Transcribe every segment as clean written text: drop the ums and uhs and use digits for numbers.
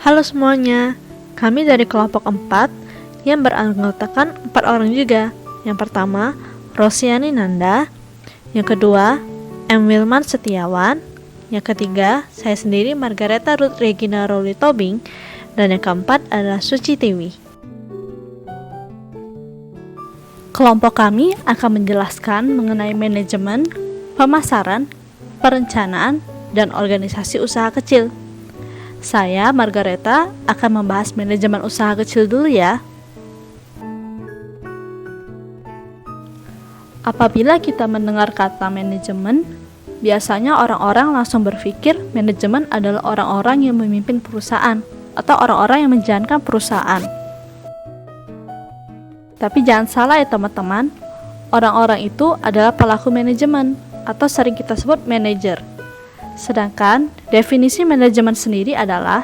Halo semuanya, kami dari kelompok 4 yang beranggotakan 4 orang juga. Yang pertama, Rosiani Nanda. Yang kedua, M. Wilman Setiawan. Yang ketiga, saya sendiri Margareta Ruth Regina Rowli Tobing. Dan yang keempat adalah Suci Tiwi. Kelompok kami akan menjelaskan mengenai manajemen, pemasaran, perencanaan, dan organisasi usaha kecil. Saya, Margareta, akan membahas manajemen usaha kecil dulu ya. Apabila kita mendengar kata manajemen, biasanya orang-orang langsung berpikir manajemen adalah orang-orang yang memimpin perusahaan atau orang-orang yang menjalankan perusahaan. Tapi jangan salah ya teman-teman, orang-orang itu adalah pelaku manajemen atau sering kita sebut manajer. Sedangkan definisi manajemen sendiri adalah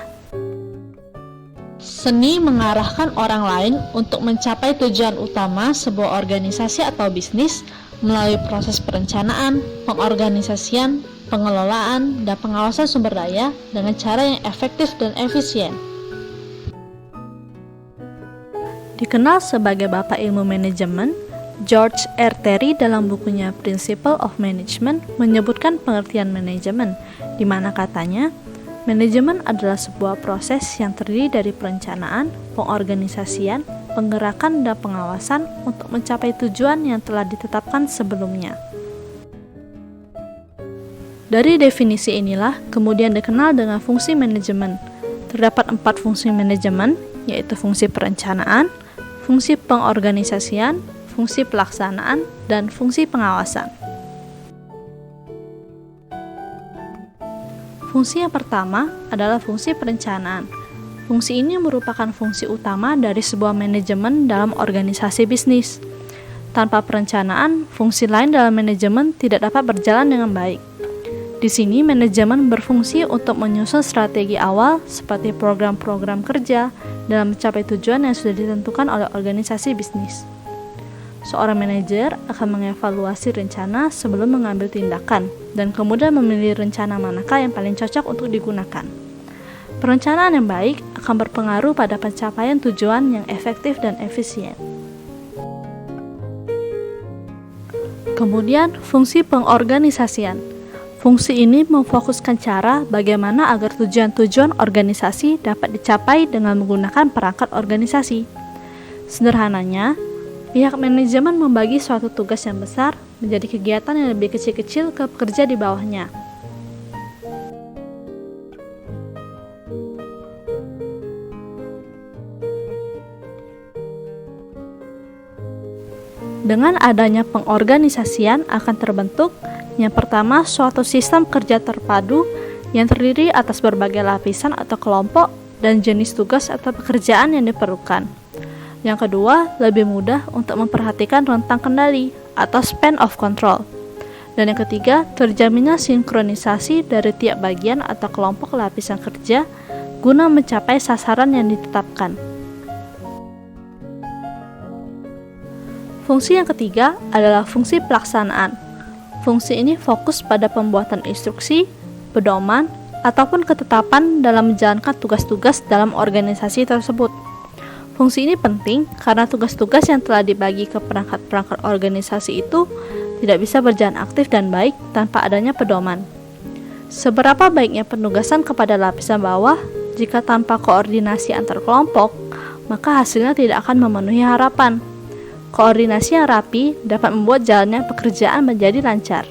seni mengarahkan orang lain untuk mencapai tujuan utama sebuah organisasi atau bisnis melalui proses perencanaan, pengorganisasian, pengelolaan, dan pengawasan sumber daya dengan cara yang efektif dan efisien. Dikenal sebagai Bapak Ilmu Manajemen, George R. Terry dalam bukunya Principle of Management menyebutkan pengertian manajemen, di mana katanya, manajemen adalah sebuah proses yang terdiri dari perencanaan, pengorganisasian, penggerakan, dan pengawasan untuk mencapai tujuan yang telah ditetapkan sebelumnya. Dari definisi inilah kemudian dikenal dengan fungsi manajemen. Terdapat 4 fungsi manajemen, yaitu fungsi perencanaan, fungsi pengorganisasian, fungsi pelaksanaan, dan fungsi pengawasan. Fungsi yang pertama adalah fungsi perencanaan. Fungsi ini merupakan fungsi utama dari sebuah manajemen dalam organisasi bisnis. Tanpa perencanaan, fungsi lain dalam manajemen tidak dapat berjalan dengan baik. Di sini, manajemen berfungsi untuk menyusun strategi awal seperti program-program kerja dalam mencapai tujuan yang sudah ditentukan oleh organisasi bisnis. Seorang manajer akan mengevaluasi rencana sebelum mengambil tindakan dan kemudian memilih rencana manakah yang paling cocok untuk digunakan. Perencanaan yang baik akan berpengaruh pada pencapaian tujuan yang efektif dan efisien. Kemudian, fungsi pengorganisasian. Fungsi ini memfokuskan cara bagaimana agar tujuan-tujuan organisasi dapat dicapai dengan menggunakan perangkat organisasi. Sederhananya, pihak manajemen membagi suatu tugas yang besar menjadi kegiatan yang lebih kecil-kecil ke pekerja di bawahnya. Dengan adanya pengorganisasian akan terbentuk yang pertama suatu sistem kerja terpadu yang terdiri atas berbagai lapisan atau kelompok dan jenis tugas atau pekerjaan yang diperlukan. Yang kedua, lebih mudah untuk memperhatikan rentang kendali atau span of control. Dan yang ketiga, terjaminnya sinkronisasi dari tiap bagian atau kelompok lapisan kerja guna mencapai sasaran yang ditetapkan. Fungsi yang ketiga adalah fungsi pelaksanaan. Fungsi ini fokus pada pembuatan instruksi, pedoman, ataupun ketetapan dalam menjalankan tugas-tugas dalam organisasi tersebut. Fungsi ini penting karena tugas-tugas yang telah dibagi ke perangkat-perangkat organisasi itu tidak bisa berjalan aktif dan baik tanpa adanya pedoman. Seberapa baiknya penugasan kepada lapisan bawah, jika tanpa koordinasi antar kelompok, maka hasilnya tidak akan memenuhi harapan. Koordinasi yang rapi dapat membuat jalannya pekerjaan menjadi lancar.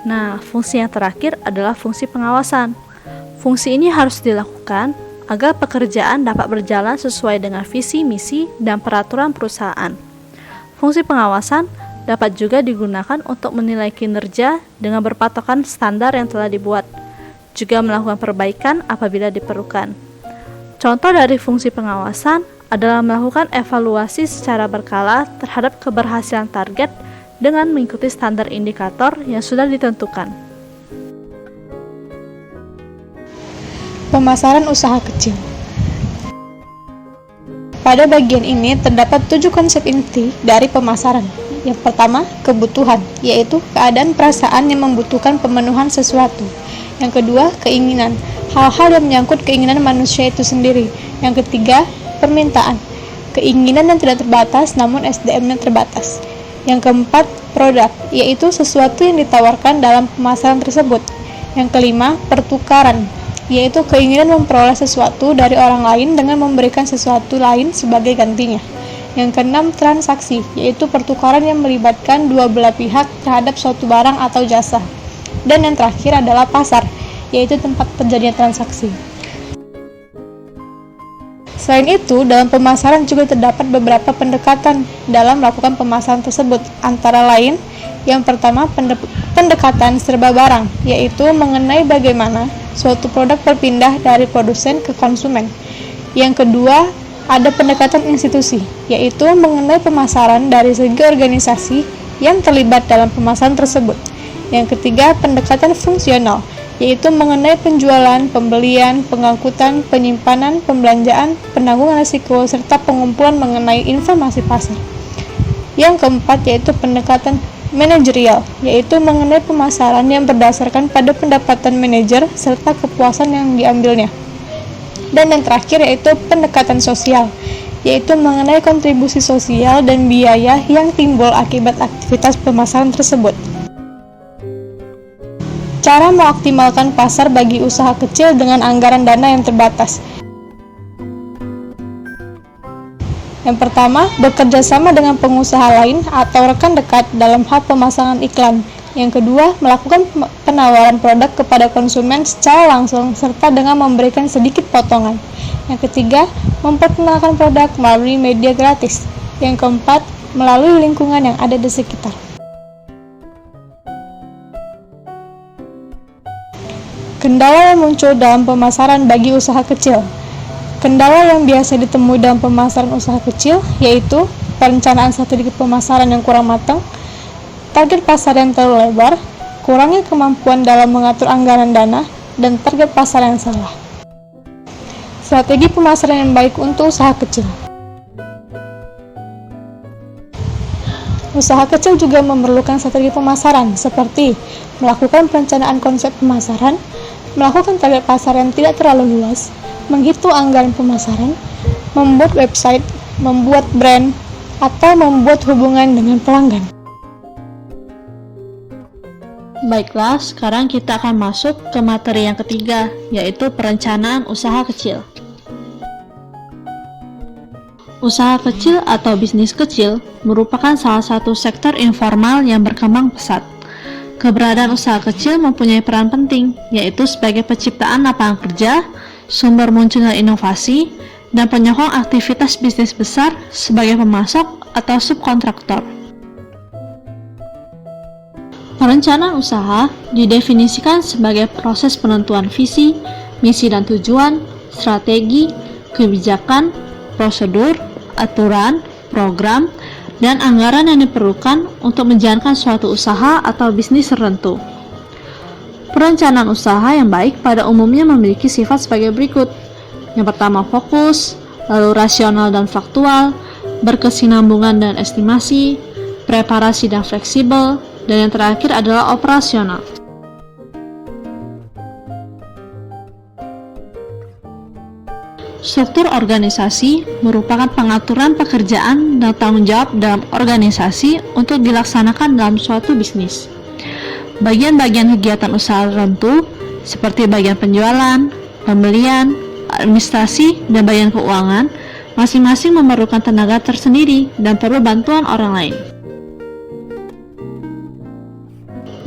Nah, fungsi yang terakhir adalah fungsi pengawasan. Fungsi ini harus dilakukan agar pekerjaan dapat berjalan sesuai dengan visi, misi, dan peraturan perusahaan. Fungsi pengawasan dapat juga digunakan untuk menilai kinerja dengan berpatokan standar yang telah dibuat, juga melakukan perbaikan apabila diperlukan. Contoh dari fungsi pengawasan adalah melakukan evaluasi secara berkala terhadap keberhasilan target dengan mengikuti standar indikator yang sudah ditentukan. Pemasaran usaha kecil. Pada bagian ini terdapat 7 konsep inti dari pemasaran, Yang pertama, kebutuhan, yaitu keadaan perasaan yang membutuhkan pemenuhan sesuatu. Yang kedua, keinginan, hal-hal yang menyangkut keinginan manusia itu sendiri. Yang ketiga, permintaan, keinginan yang tidak terbatas namun SDM-nya terbatas. Yang keempat, produk, yaitu sesuatu yang ditawarkan dalam pemasaran tersebut. Yang kelima, pertukaran, yaitu keinginan memperoleh sesuatu dari orang lain dengan memberikan sesuatu lain sebagai gantinya. Yang keenam, transaksi, yaitu pertukaran yang melibatkan dua belah pihak terhadap suatu barang atau jasa. Dan yang terakhir adalah pasar, yaitu tempat terjadinya transaksi. Selain itu, dalam pemasaran juga terdapat beberapa pendekatan dalam melakukan pemasaran tersebut. Antara lain, yang pertama, pendekatan serba barang, yaitu mengenai bagaimana suatu produk berpindah dari produsen ke konsumen. Yang kedua, ada pendekatan institusi, yaitu mengenai pemasaran dari segi organisasi yang terlibat dalam pemasaran tersebut. Yang ketiga, pendekatan fungsional, yaitu mengenai penjualan, pembelian, pengangkutan, penyimpanan, pembelanjaan, penanggulangan risiko, serta pengumpulan mengenai informasi pasar. Yang keempat, yaitu pendekatan manajerial, yaitu mengenai pemasaran yang berdasarkan pada pendapatan manajer serta kepuasan yang diambilnya. Dan yang terakhir, yaitu pendekatan sosial, yaitu mengenai kontribusi sosial dan biaya yang timbul akibat aktivitas pemasaran tersebut. Cara mengoptimalkan pasar bagi usaha kecil dengan anggaran dana yang terbatas. Yang pertama, bekerja sama dengan pengusaha lain atau rekan dekat dalam hal pemasangan iklan. Yang kedua, melakukan penawaran produk kepada konsumen secara langsung serta dengan memberikan sedikit potongan. Yang ketiga, memperkenalkan produk melalui media gratis. Yang keempat, melalui lingkungan yang ada di sekitar. Kendala yang muncul dalam pemasaran bagi usaha kecil. Kendala yang biasa ditemui dalam pemasaran usaha kecil yaitu perencanaan strategi pemasaran yang kurang matang, target pasar yang terlalu lebar, kurangnya kemampuan dalam mengatur anggaran dana, dan target pasar yang salah. Strategi pemasaran yang baik untuk usaha kecil. Usaha kecil juga memerlukan strategi pemasaran seperti melakukan perencanaan konsep pemasaran, melakukan target pasar yang tidak terlalu luas, menghitung anggaran pemasaran, membuat website, membuat brand, atau membuat hubungan dengan pelanggan. Baiklah, sekarang kita akan masuk ke materi yang ketiga, yaitu perencanaan usaha kecil. Usaha kecil atau bisnis kecil merupakan salah satu sektor informal yang berkembang pesat. Keberadaan usaha kecil mempunyai peran penting, yaitu sebagai penciptaan lapangan kerja, sumber munculnya inovasi, dan penyokong aktivitas bisnis besar sebagai pemasok atau subkontraktor. Perencanaan usaha didefinisikan sebagai proses penentuan visi, misi dan tujuan, strategi, kebijakan, prosedur, aturan, program, dan anggaran yang diperlukan untuk menjalankan suatu usaha atau bisnis tertentu. Perencanaan usaha yang baik pada umumnya memiliki sifat sebagai berikut. Yang pertama, fokus, lalu rasional dan faktual, berkesinambungan dan estimasi, preparasi dan fleksibel, dan yang terakhir adalah operasional. Struktur organisasi merupakan pengaturan pekerjaan dan tanggung jawab dalam organisasi untuk dilaksanakan dalam suatu bisnis. Bagian-bagian kegiatan usaha tertentu seperti bagian penjualan, pembelian, administrasi, dan bagian keuangan masing-masing memerlukan tenaga tersendiri dan perlu bantuan orang lain.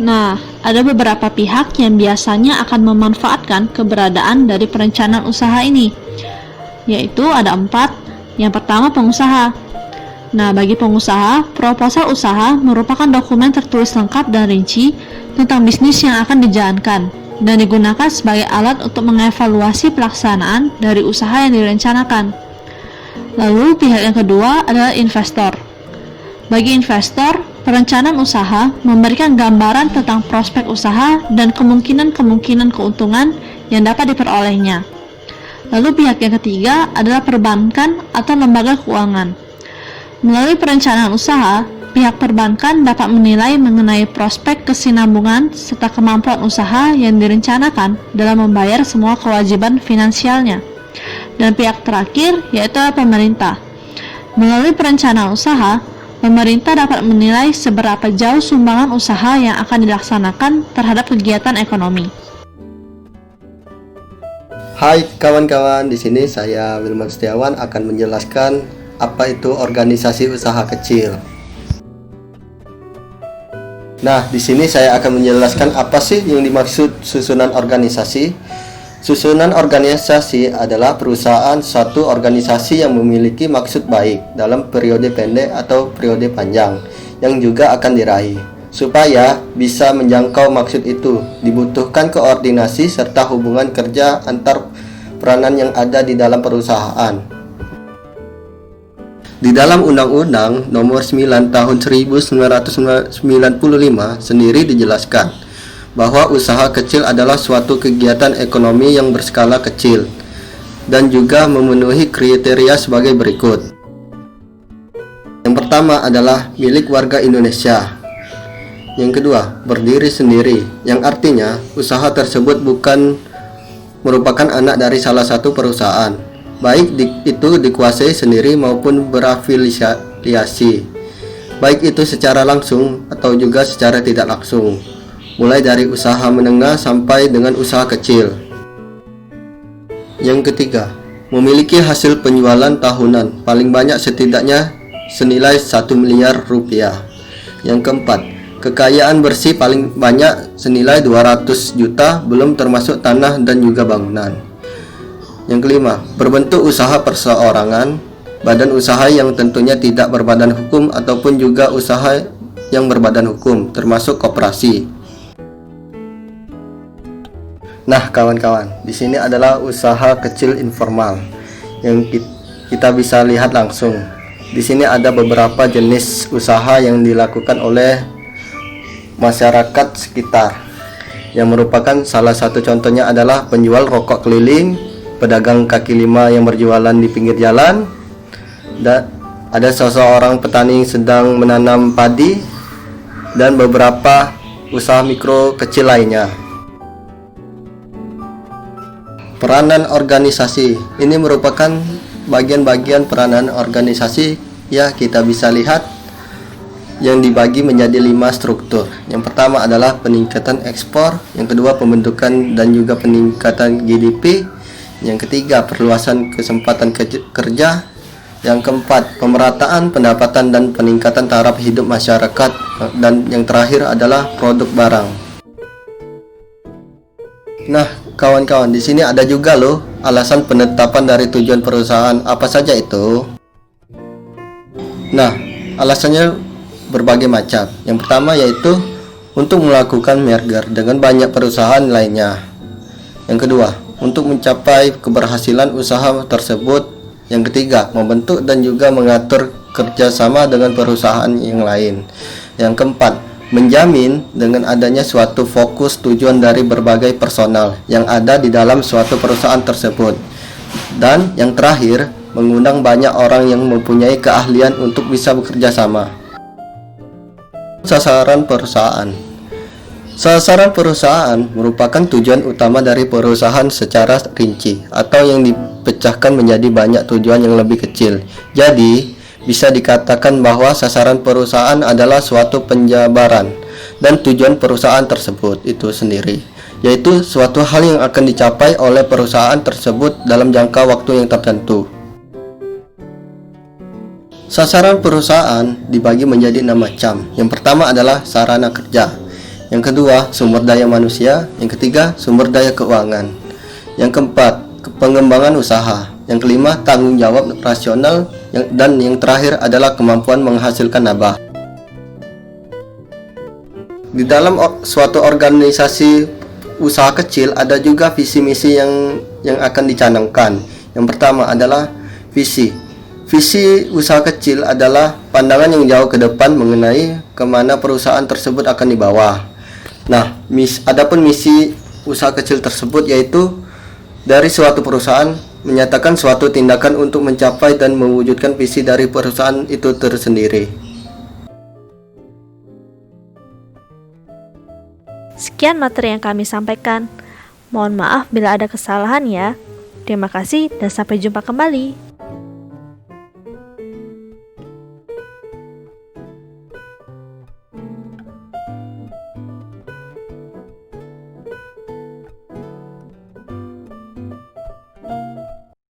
Nah, ada beberapa pihak yang biasanya akan memanfaatkan keberadaan dari perencanaan usaha ini, yaitu ada 4. Yang pertama, pengusaha. Nah, bagi pengusaha, proposal usaha merupakan dokumen tertulis lengkap dan rinci tentang bisnis yang akan dijalankan dan digunakan sebagai alat untuk mengevaluasi pelaksanaan dari usaha yang direncanakan. Lalu, pihak yang kedua adalah investor. Bagi investor, perencanaan usaha memberikan gambaran tentang prospek usaha dan kemungkinan-kemungkinan keuntungan yang dapat diperolehnya. Lalu pihak yang ketiga adalah perbankan atau lembaga keuangan. Melalui perencanaan usaha, Pihak perbankan dapat menilai mengenai prospek kesinambungan serta kemampuan usaha yang direncanakan dalam membayar semua kewajiban finansialnya. Dan pihak terakhir yaitu pemerintah. Melalui perencanaan usaha, pemerintah dapat menilai seberapa jauh sumbangan usaha yang akan dilaksanakan terhadap kegiatan ekonomi. Hai kawan-kawan, di sini saya Wilman Setiawan akan menjelaskan apa itu organisasi usaha kecil. Nah, di sini saya akan menjelaskan apa sih yang dimaksud susunan organisasi. Susunan organisasi adalah perusahaan suatu organisasi yang memiliki maksud baik dalam periode pendek atau periode panjang yang juga akan diraih. Supaya bisa menjangkau maksud itu, dibutuhkan koordinasi serta hubungan kerja antar peranan yang ada di dalam perusahaan. Di dalam Undang-Undang Nomor 9 Tahun 1995 sendiri dijelaskan bahwa usaha kecil adalah suatu kegiatan ekonomi yang berskala kecil dan juga memenuhi kriteria sebagai berikut. Yang pertama adalah milik warga Indonesia. Yang kedua, berdiri sendiri, yang artinya usaha tersebut bukan merupakan anak dari salah satu perusahaan, baik itu dikuasai sendiri maupun berafiliasi, baik itu secara langsung atau juga secara tidak langsung, mulai dari usaha menengah sampai dengan usaha kecil. Yang ketiga, memiliki hasil penjualan tahunan paling banyak setidaknya senilai 1 miliar rupiah. Yang keempat, kekayaan bersih paling banyak senilai 200 juta belum termasuk tanah dan juga bangunan. Yang kelima, berbentuk usaha perseorangan, badan usaha yang tentunya tidak berbadan hukum ataupun juga usaha yang berbadan hukum termasuk koperasi. Nah, kawan-kawan, di sini adalah usaha kecil informal yang kita bisa lihat langsung. Di sini ada beberapa jenis usaha yang dilakukan oleh masyarakat sekitar, yang merupakan salah satu contohnya adalah penjual rokok keliling, pedagang kaki lima yang berjualan di pinggir jalan, dan ada seseorang petani yang sedang menanam padi, dan beberapa usaha mikro kecil lainnya. Peranan organisasi ini merupakan bagian-bagian peranan organisasi ya, kita bisa lihat yang dibagi menjadi 5 struktur. Yang pertama adalah peningkatan ekspor, yang kedua pembentukan dan juga peningkatan GDP, yang ketiga perluasan kesempatan kerja, yang keempat pemerataan pendapatan dan peningkatan taraf hidup masyarakat, dan yang terakhir adalah produk barang. Nah, kawan-kawan, di sini ada juga loh alasan penetapan dari tujuan perusahaan. Apa saja itu? Nah, alasannya berbagai macam. Yang pertama yaitu untuk melakukan merger dengan banyak perusahaan lainnya. Yang kedua, untuk mencapai keberhasilan usaha tersebut. Yang ketiga, membentuk dan juga mengatur kerjasama dengan perusahaan yang lain. Yang keempat, menjamin dengan adanya suatu fokus tujuan dari berbagai personal yang ada di dalam suatu perusahaan tersebut. Dan yang terakhir, mengundang banyak orang yang mempunyai keahlian untuk bisa bekerja sama. Sasaran perusahaan. Sasaran perusahaan merupakan tujuan utama dari perusahaan secara rinci atau yang dipecahkan menjadi banyak tujuan yang lebih kecil. Jadi, bisa dikatakan bahwa sasaran perusahaan adalah suatu penjabaran dan tujuan perusahaan tersebut itu sendiri, yaitu suatu hal yang akan dicapai oleh perusahaan tersebut dalam jangka waktu yang tertentu. Sasaran perusahaan dibagi menjadi 6 macam. Yang pertama adalah sarana kerja, yang kedua sumber daya manusia, yang ketiga sumber daya keuangan, yang keempat pengembangan usaha, yang kelima tanggung jawab operasional, dan yang terakhir adalah kemampuan menghasilkan laba. Di dalam suatu organisasi usaha kecil ada juga visi misi yang akan dicanangkan. Yang pertama adalah visi. Visi usaha kecil adalah pandangan yang jauh ke depan mengenai kemana perusahaan tersebut akan dibawa. Nah, adapun misi usaha kecil tersebut yaitu dari suatu perusahaan menyatakan suatu tindakan untuk mencapai dan mewujudkan visi dari perusahaan itu tersendiri. Sekian materi yang kami sampaikan. Mohon maaf bila ada kesalahan ya. Terima kasih dan sampai jumpa kembali.